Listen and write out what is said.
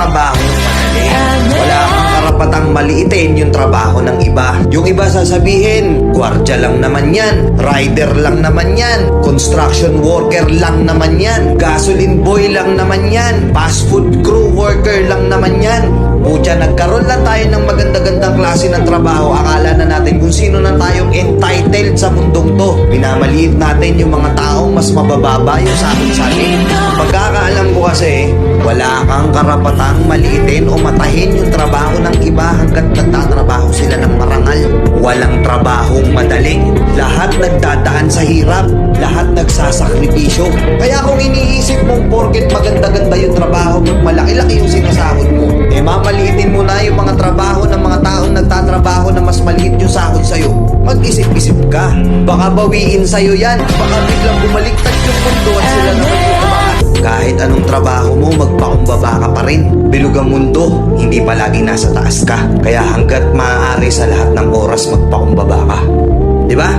trabaho madali. Wala kang karapatang maliitin yung trabaho ng iba. Yung iba sasabihin, gwardiya lang naman yan, rider lang naman yan, construction worker lang naman yan, gasoline boy lang naman yan, fast food crew worker lang naman yan. Pucha, nagkaroon lang tayo ng maganda-gandang klase ng trabaho. Akala na natin kung sino na tayong entitled sa mundong to. Minamaliit natin yung mga taong mas mabababa yung sahod-saling. Pagkakaalam ko kasi, wala kang karapatang maliitin o matahin yung trabaho ng iba hanggat nagtatrabaho sila ng marangal. Walang trabahong madali. Lahat nagdadaan sa hirap. Lahat nagsasakripisyo. Kaya kung iniisip mong porket maganda-ganda yung trabaho mo, malaki-laki yung sinasahod mo, mamaliitin mo na yung mga trabaho ng mga taong nagtatrabaho na mas maliit yung sahod sa'yo. Mag-isip-isip ka. Baka bawiin sa'yo yan. Baka biglang bumaliktad yung mundo at sila naman yung umangat. Kahit anong trabaho mo, magpakumbaba ka pa rin. Bilog ang mundo, hindi palagi nasa taas ka. Kaya hanggat maaari sa lahat ng oras, magpakumbaba ka. Diba?